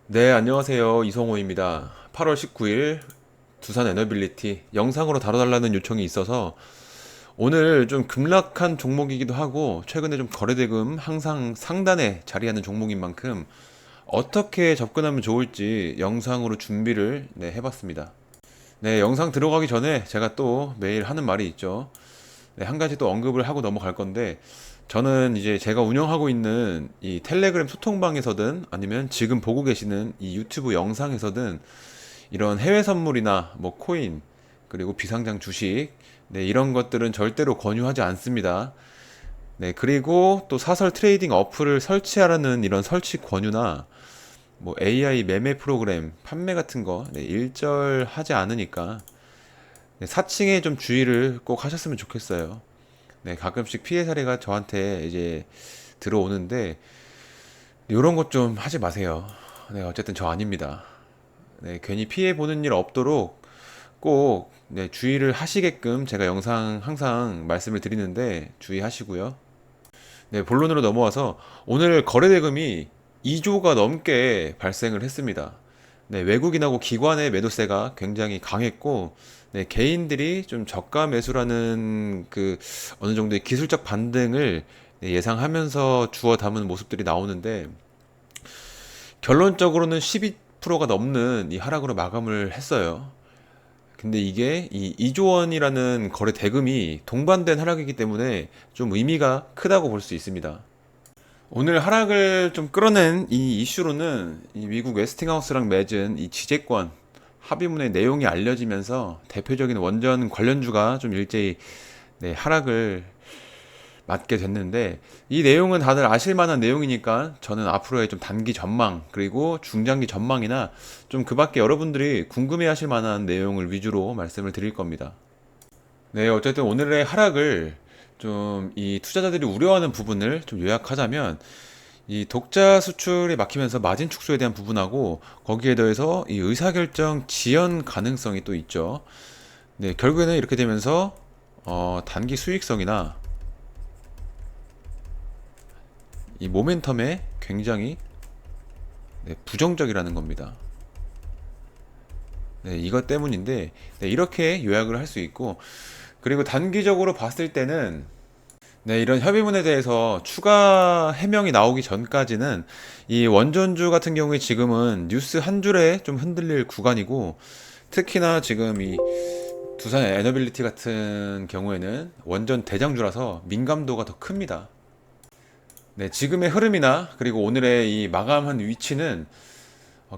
네, 안녕하세요. 이성호입니다. 8월 19일 두산 에너빌리티 영상으로 다뤄달라는 요청이 있어서 오늘 좀 급락한 종목이기도 하고 최근에 좀 거래대금 항상 상단에 자리하는 종목인 만큼 어떻게 접근하면 좋을지 영상으로 준비를 해봤습니다. 네, 영상 들어가기 전에 제가 또 매일 하는 말이 있죠. 네, 한 가지 또 언급을 하고 넘어갈 건데, 저는 이제 제가 운영하고 있는 이 텔레그램 소통방에서든 아니면 지금 보고 계시는 이 유튜브 영상에서든 이런 해외 선물이나 뭐 코인, 그리고 비상장 주식, 네, 이런 것들은 절대로 권유하지 않습니다. 네, 그리고 또 사설 트레이딩 어플을 설치하라는 이런 설치 권유나 뭐 AI 매매 프로그램 판매 같은 거 일절하지 않으니까 사칭에 좀 주의를 꼭 하셨으면 좋겠어요. 네, 가끔씩 피해 사례가 저한테 이제 들어오는데 이런 것 좀 하지 마세요. 네, 어쨌든 저 아닙니다. 네, 괜히 피해 보는 일 없도록 꼭 주의를 하시게끔 제가 영상 항상 말씀을 드리는데 주의하시고요. 네, 본론으로 넘어와서 오늘 거래대금이 2조가 넘게 발생을 했습니다. 네, 외국인하고 기관의 매도세가 굉장히 강했고, 네, 개인들이 좀 저가 매수라는 그 어느 정도의 기술적 반등을 예상하면서 주워 담은 모습들이 나오는데, 결론적으로는 12%가 넘는 이 하락으로 마감을 했어요. 근데 이게 이 2조 원이라는 거래 대금이 동반된 하락이기 때문에 좀 의미가 크다고 볼 수 있습니다. 오늘 하락을 좀 끌어낸 이 이슈로는 이 미국 웨스팅하우스랑 맺은 이 지재권 합의문의 내용이 알려지면서 대표적인 원전 관련주가 좀 일제히 하락을 맞게 됐는데, 이 내용은 다들 아실 만한 내용이니까 저는 앞으로의 좀 단기 전망 그리고 중장기 전망이나 좀 그 밖에 여러분들이 궁금해 하실 만한 내용을 위주로 말씀을 드릴 겁니다. 네, 어쨌든 오늘의 하락을 좀 이 투자자들이 우려하는 부분을 좀 요약하자면, 이 독자 수출이 막히면서 마진 축소에 대한 부분하고 거기에 더해서 이 의사결정 지연 가능성이 또 있죠. 네, 결국에는 이렇게 되면서 단기 수익성이나 이 모멘텀에 굉장히 부정적이라는 겁니다. 네, 이것 때문인데 이렇게 요약을 할 수 있고, 그리고 단기적으로 봤을 때는 이런 협의문에 대해서 추가 해명이 나오기 전까지는 이 원전주 같은 경우에 지금은 뉴스 한 줄에 좀 흔들릴 구간이고, 특히나 지금 이 두산 에너빌리티 같은 경우에는 원전 대장주라서 민감도가 더 큽니다. 네, 지금의 흐름이나 그리고 오늘의 이 마감한 위치는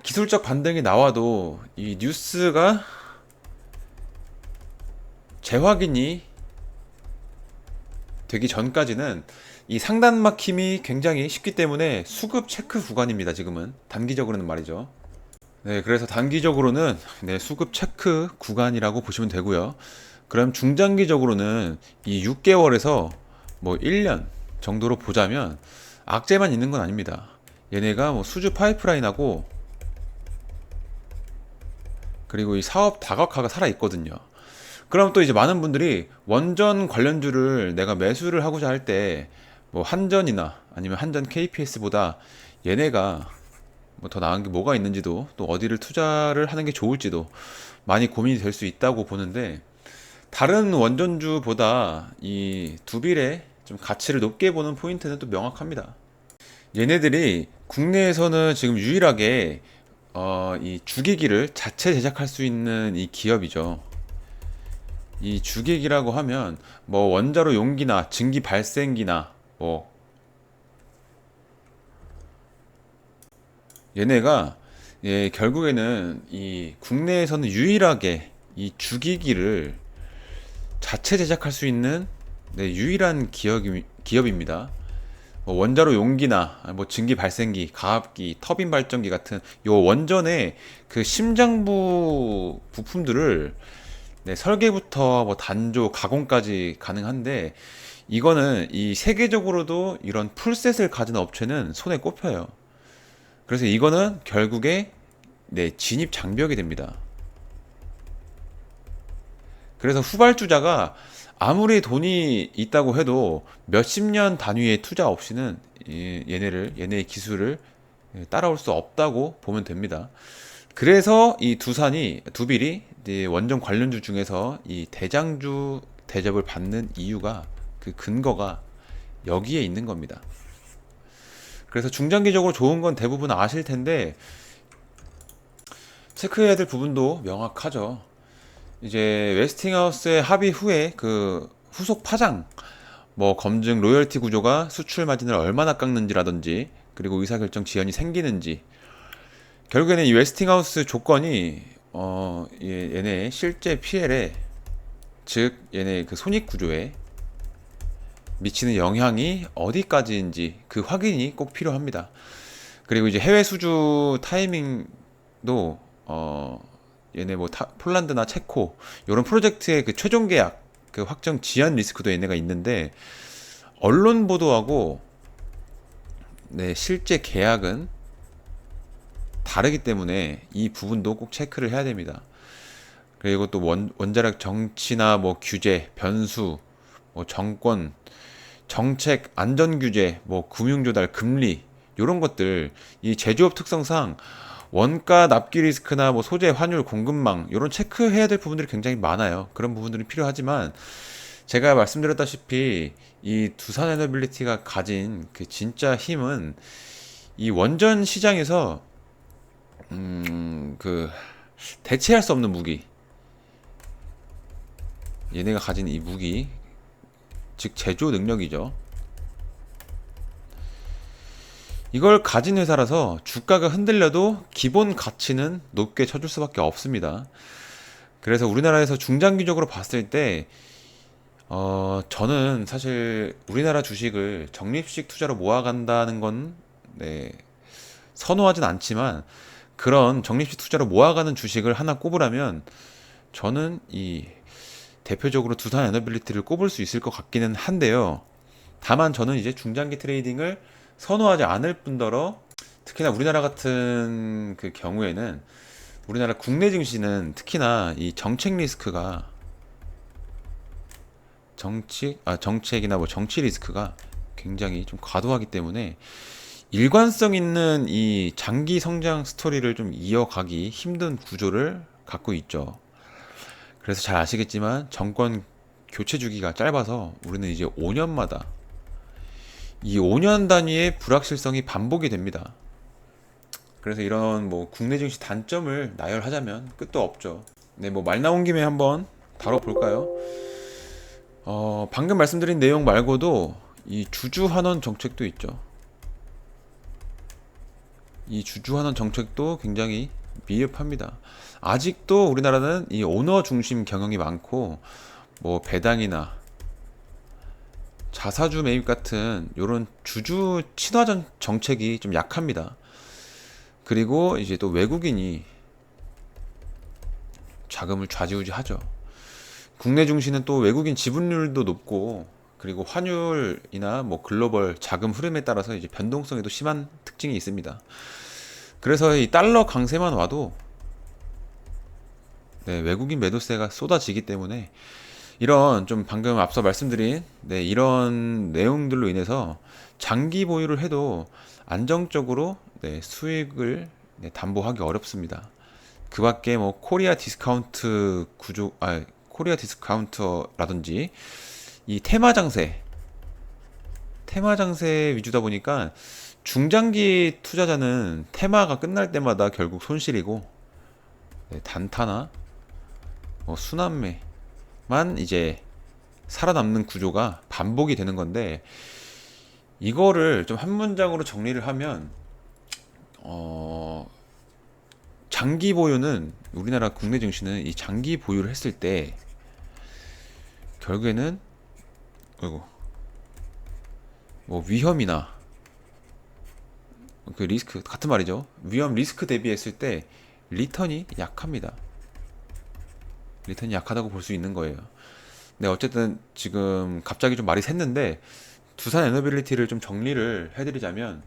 기술적 반등이 나와도 이 뉴스가 재확인이 되기 전까지는 이 상단 막힘이 굉장히 쉽기 때문에 수급 체크 구간입니다. 지금은 단기적으로는 말이죠. 네, 그래서 단기적으로는 수급 체크 구간이라고 보시면 되고요. 그럼 중장기적으로는 이 6개월에서 뭐 1년 정도로 보자면 악재만 있는 건 아닙니다. 얘네가 뭐 수주 파이프라인하고 그리고 이 사업 다각화가 살아 있거든요. 그럼 또 이제 많은 분들이 원전 관련주를 내가 매수를 하고자 할 때 뭐 한전이나 아니면 한전 KPS보다 얘네가 뭐 더 나은 게 뭐가 있는지도, 또 어디를 투자를 하는 게 좋을지도 많이 고민이 될 수 있다고 보는데, 다른 원전주보다 이 두빌의 좀 가치를 높게 보는 포인트는 또 명확합니다. 얘네들이 국내에서는 지금 유일하게 이 주기기를 자체 제작할 수 있는 이 기업이죠. 이 주객이라고 하면 뭐 원자로 용기나 증기 발생기나 뭐 얘네가 결국에는 이 국내에서는 유일하게 이 주기기를 자체 제작할 수 있는 유일한 기업입니다. 뭐 원자로 용기나 뭐 증기 발생기, 가압기, 터빈 발전기 같은 요 원전의 그 심장부 부품들을 설계부터 뭐 단조, 가공까지 가능한데, 이거는 이 세계적으로도 이런 풀셋을 가진 업체는 손에 꼽혀요. 그래서 이거는 결국에 진입 장벽이 됩니다. 그래서 후발주자가 아무리 돈이 있다고 해도 몇십 년 단위의 투자 없이는 얘네의 기술을 따라올 수 없다고 보면 됩니다. 그래서 이 두산이 두빌이 이제 원정 관련주 중에서 이 대장주 대접을 받는 이유가 그 근거가 여기에 있는 겁니다. 그래서 중장기적으로 좋은 건 대부분 아실 텐데 체크해야 될 부분도 명확하죠. 이제 웨스팅하우스의 합의 후에 그 후속 파장, 뭐 검증 로열티 구조가 수출 마진을 얼마나 깎는지라든지, 그리고 의사결정 지연이 생기는지, 결국에는 이 웨스팅하우스 조건이 얘네 실제 PL에, 즉 얘네 그 손익 구조에 미치는 영향이 어디까지인지 그 확인이 꼭 필요합니다. 그리고 이제 해외 수주 타이밍도 얘네 뭐 폴란드나 체코 이런 프로젝트의 그 최종 계약 그 확정 지연 리스크도 얘네가 있는데, 언론 보도하고 네, 실제 계약은 다르기 때문에 이 부분도 꼭 체크를 해야 됩니다. 그리고 또 원자력 정치나 뭐 규제, 변수, 뭐 정권, 정책, 안전 규제, 뭐 금융 조달, 금리 이런 것들, 이 제조업 특성상 원가 납기 리스크나 뭐 소재, 환율, 공급망 이런 체크해야 될 부분들이 굉장히 많아요. 그런 부분들이 필요하지만 제가 말씀드렸다시피 이 두산에너빌리티가 가진 그 진짜 힘은 이 원전 시장에서 그 대체할 수 없는 무기, 얘네가 가진 이 무기, 즉 제조 능력이죠. 이걸 가진 회사라서 주가가 흔들려도 기본 가치는 높게 쳐줄 수밖에 없습니다. 그래서 우리나라에서 중장기적으로 봤을 때 저는 사실 우리나라 주식을 적립식 투자로 모아간다는 건 네, 선호하진 않지만, 그런 적립식 투자로 모아가는 주식을 하나 꼽으라면 저는 이 대표적으로 두산에너빌리티를 꼽을 수 있을 것 같기는 한데요. 다만 저는 이제 중장기 트레이딩을 선호하지 않을 뿐더러, 특히나 우리나라 같은 그 경우에는 우리나라 국내 증시는 특히나 이 정책 리스크가 정책이나 뭐 정치 리스크가 굉장히 좀 과도하기 때문에 일관성 있는 이 장기 성장 스토리를 좀 이어가기 힘든 구조를 갖고 있죠. 그래서 잘 아시겠지만 정권 교체 주기가 짧아서 우리는 이제 5년마다 이 5년 단위의 불확실성이 반복이 됩니다. 그래서 이런 뭐 국내 증시 단점을 나열하자면 끝도 없죠. 네, 뭐 말 나온 김에 한번 다뤄볼까요? 방금 말씀드린 내용 말고도 이 주주환원 정책도 있죠. 이 주주환원 정책도 굉장히 미흡합니다. 아직도 우리나라는 이 오너 중심 경영이 많고, 뭐 배당이나 자사주 매입 같은 이런 주주 친화 정책이 좀 약합니다. 그리고 이제 또 외국인이 자금을 좌지우지하죠. 국내 증시는 또 외국인 지분율도 높고, 그리고 환율이나 뭐 글로벌 자금 흐름에 따라서 이제 변동성에도 심한 특징이 있습니다. 그래서 이 달러 강세만 와도 네, 외국인 매도세가 쏟아지기 때문에, 이런 좀 방금 앞서 말씀드린 네, 이런 내용들로 인해서 장기 보유를 해도 안정적으로 네, 수익을 네, 담보하기 어렵습니다. 그 밖에 뭐 코리아 디스카운터라든지 이 테마 장세 위주다 보니까 중장기 투자자는 테마가 끝날 때마다 결국 손실이고, 네, 단타나 뭐 순환매만 이제 살아남는 구조가 반복이 되는 건데, 이거를 좀 한 문장으로 정리를 하면 장기 보유는, 우리나라 국내 증시는 이 장기 보유를 했을 때 결국에는 뭐 위험이나 그 리스크 같은 말이죠. 위험 리스크 대비했을 때 리턴이 약합니다. 리턴이 약하다고 볼 수 있는 거예요. 네, 어쨌든 지금 갑자기 좀 말이 샜는데 두산 에너빌리티를 좀 정리를 해드리자면,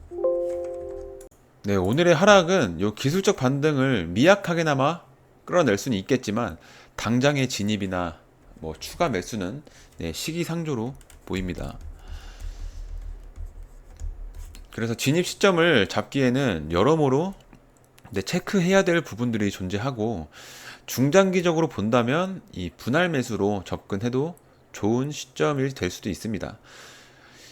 네, 오늘의 하락은 요 기술적 반등을 미약하게나마 끌어낼 수는 있겠지만 당장의 진입이나 뭐 추가 매수는 네, 시기상조로 보입니다. 그래서 진입 시점을 잡기에는 여러모로 체크해야 될 부분들이 존재하고, 중장기적으로 본다면 이 분할 매수로 접근해도 좋은 시점이 될 수도 있습니다.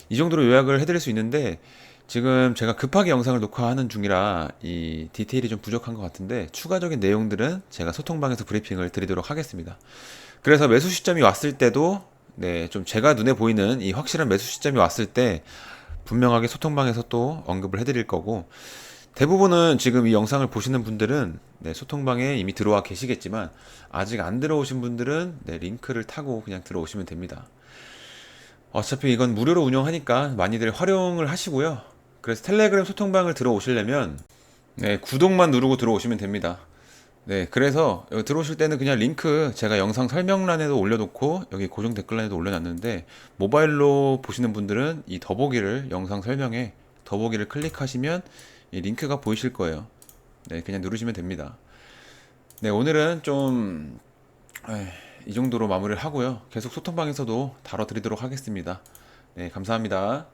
이 정도로 요약을 해드릴 수 있는데, 지금 제가 급하게 영상을 녹화하는 중이라 이 디테일이 좀 부족한 것 같은데, 추가적인 내용들은 제가 소통방에서 브리핑을 드리도록 하겠습니다. 그래서 매수 시점이 왔을 때도 좀 제가 눈에 보이는 이 확실한 매수 시점이 왔을 때 분명하게 소통방에서 또 언급을 해드릴 거고, 대부분은 지금 이 영상을 보시는 분들은 소통방에 이미 들어와 계시겠지만, 아직 안 들어오신 분들은 링크를 타고 그냥 들어오시면 됩니다. 어차피 이건 무료로 운영하니까 많이들 활용을 하시고요. 그래서 텔레그램 소통방을 들어오시려면 구독만 누르고 들어오시면 됩니다. 그래서 여기 들어오실 때는 그냥 링크 제가 영상 설명란에도 올려놓고 여기 고정 댓글란에도 올려놨는데, 모바일로 보시는 분들은 이 더보기를, 영상 설명에 더보기를 클릭하시면 이 링크가 보이실 거예요. 그냥 누르시면 됩니다. 오늘은 좀 이 정도로 마무리를 하고요. 계속 소통방에서도 다뤄드리도록 하겠습니다. 감사합니다.